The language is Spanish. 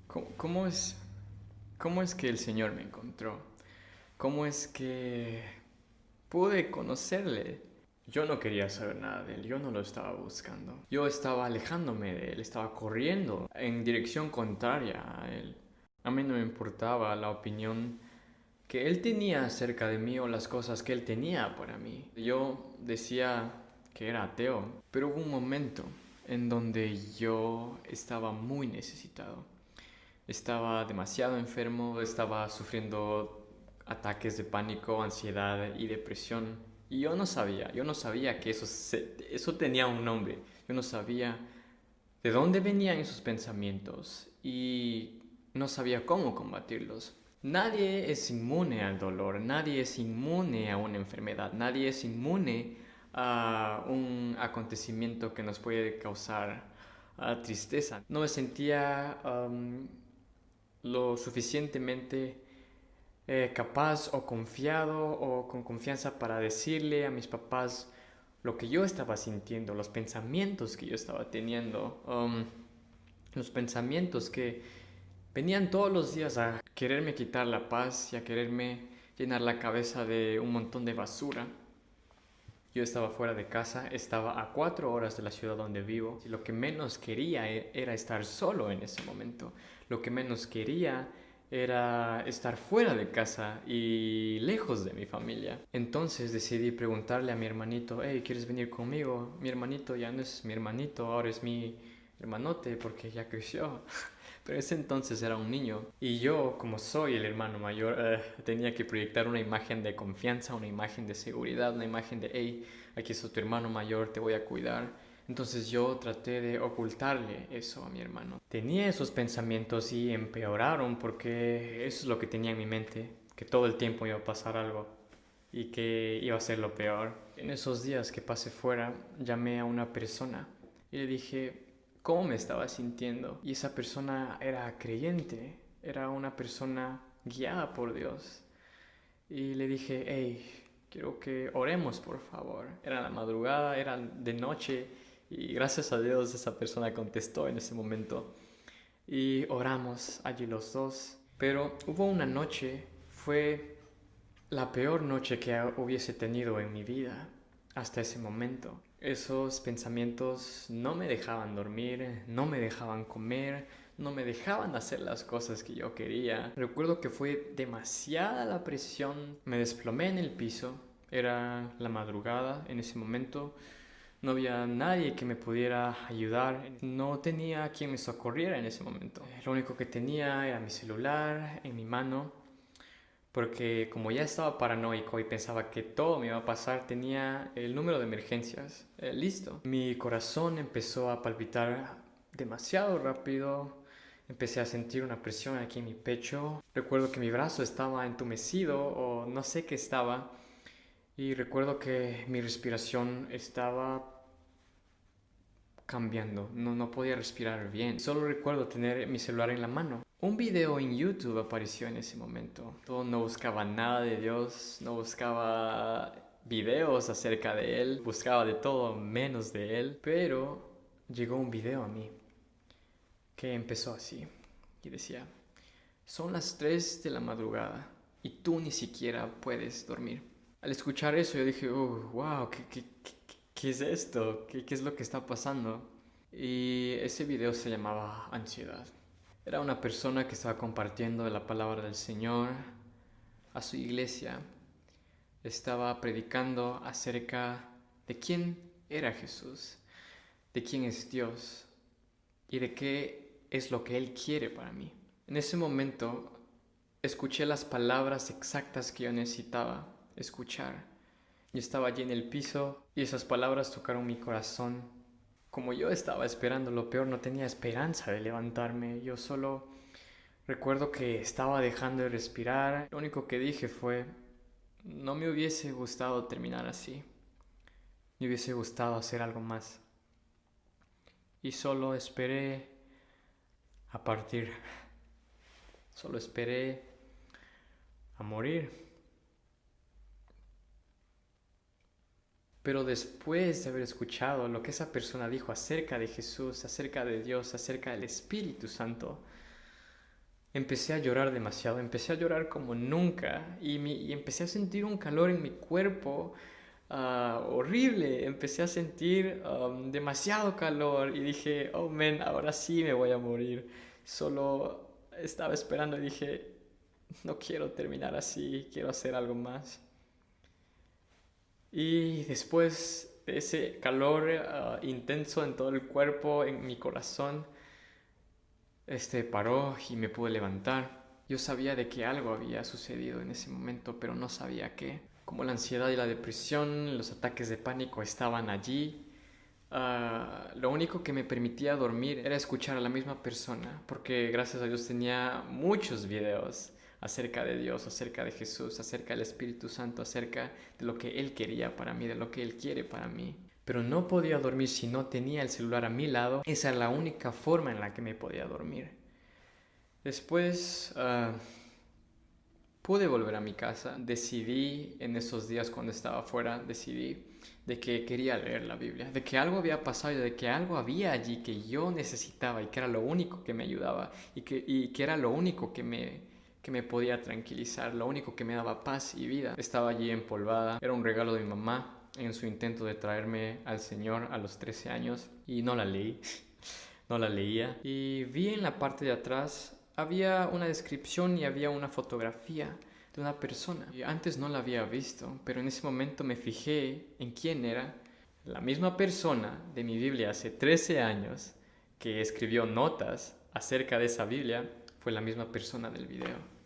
¿Cómo es que el Señor me encontró? ¿Cómo es que pude conocerle? Yo no quería saber nada de él, yo no lo estaba buscando. Yo estaba alejándome de él, estaba corriendo en dirección contraria a él. A mí no me importaba la opinión que él tenía acerca de mí o las cosas que él tenía para mí. Yo decía que era ateo, pero hubo un momento en donde yo estaba muy necesitado. Estaba demasiado enfermo, estaba sufriendo ataques de pánico, ansiedad y depresión. Y yo no sabía que eso tenía un nombre. Yo no sabía de dónde venían esos pensamientos y no sabía cómo combatirlos. Nadie es inmune al dolor, nadie es inmune a una enfermedad, nadie es inmune a un acontecimiento que nos puede causar tristeza. No me sentía lo suficientemente capaz o confiado o con confianza para decirle a mis papás lo que yo estaba sintiendo, los pensamientos que yo estaba teniendo, los pensamientos que venían todos los días a quererme quitar la paz y a quererme llenar la cabeza de un montón de basura. Yo estaba fuera de casa, estaba a 4 horas de la ciudad donde vivo. Y lo que menos quería era estar solo en ese momento. Lo que menos quería era estar fuera de casa y lejos de mi familia. Entonces decidí preguntarle a mi hermanito, hey, ¿quieres venir conmigo? Mi hermanito ya no es mi hermanito, ahora es mi hermanote porque ya creció. Pero en ese entonces era un niño y yo, como soy el hermano mayor, tenía que proyectar una imagen de confianza, una imagen de seguridad, una imagen de, hey, aquí está tu hermano mayor, te voy a cuidar. Entonces yo traté de ocultarle eso a mi hermano. Tenía esos pensamientos y empeoraron porque eso es lo que tenía en mi mente, que todo el tiempo iba a pasar algo y que iba a ser lo peor. En esos días que pasé fuera, llamé a una persona y le dije cómo me estaba sintiendo. Y esa persona era creyente, era una persona guiada por Dios. Y le dije, hey, quiero que oremos por favor. Era la madrugada, era de noche y gracias a Dios esa persona contestó en ese momento. Y oramos allí los dos. Pero hubo una noche, fue la peor noche que hubiese tenido en mi vida hasta ese momento. Esos pensamientos no me dejaban dormir, no me dejaban comer, no me dejaban hacer las cosas que yo quería. Recuerdo que fue demasiada la presión. Me desplomé en el piso. Era la madrugada en ese momento. No había nadie que me pudiera ayudar. No tenía quien me socorriera en ese momento. Lo único que tenía era mi celular en mi mano porque como ya estaba paranoico y pensaba que todo me iba a pasar, tenía el número de emergencias listo. Mi corazón empezó a palpitar demasiado rápido, empecé a sentir una presión aquí en mi pecho. Recuerdo que mi brazo estaba entumecido o no sé qué estaba. Y recuerdo que mi respiración estaba cambiando, no podía respirar bien. Solo recuerdo tener mi celular en la mano. Un video en YouTube apareció en ese momento. No buscaba nada de Dios, no buscaba videos acerca de Él, buscaba de todo menos de Él. Pero llegó un video a mí que empezó así y decía, son las 3 de la madrugada y tú ni siquiera puedes dormir. Al escuchar eso yo dije, oh, wow, ¿qué es esto? ¿Qué es lo que está pasando? Y ese video se llamaba Ansiedad. Era una persona que estaba compartiendo la palabra del Señor a su iglesia. Estaba predicando acerca de quién era Jesús, de quién es Dios y de qué es lo que Él quiere para mí. En ese momento escuché las palabras exactas que yo necesitaba escuchar. Yo estaba allí en el piso y esas palabras tocaron mi corazón. Como yo estaba esperando lo peor, no tenía esperanza de levantarme. Yo solo recuerdo que estaba dejando de respirar. Lo único que dije fue, no me hubiese gustado terminar así. Me hubiese gustado hacer algo más. Y solo esperé a partir. Solo esperé a morir. Pero después de haber escuchado lo que esa persona dijo acerca de Jesús, acerca de Dios, acerca del Espíritu Santo, empecé a llorar demasiado, empecé a llorar como nunca y empecé a sentir un calor en mi cuerpo horrible, empecé a sentir demasiado calor y dije, oh man, ahora sí me voy a morir. Solo estaba esperando y dije, no quiero terminar así, quiero hacer algo más. Y después de ese calor intenso en todo el cuerpo, en mi corazón, paró y me pude levantar. Yo sabía de que algo había sucedido en ese momento, pero no sabía qué. Como la ansiedad y la depresión, los ataques de pánico estaban allí. Lo único que me permitía dormir era escuchar a la misma persona, porque gracias a Dios tenía muchos videos acerca de Dios, acerca de Jesús, acerca del Espíritu Santo, acerca de lo que Él quería para mí, de lo que Él quiere para mí. Pero no podía dormir si no tenía el celular a mi lado. Esa era la única forma en la que me podía dormir. Después pude volver a mi casa. Decidí en esos días cuando estaba afuera, decidí de que quería leer la Biblia, de que algo había pasado y de que algo había allí que yo necesitaba y que era lo único que me ayudaba y que era lo único que me podía tranquilizar, lo único que me daba paz y vida. Estaba allí empolvada, era un regalo de mi mamá en su intento de traerme al Señor a los 13 años y no la leí, no la leía. Y vi en la parte de atrás, había una descripción y había una fotografía de una persona. Y antes no la había visto, pero en ese momento me fijé en quién era. La misma persona de mi Biblia hace 13 años que escribió notas acerca de esa Biblia fue la misma persona del video.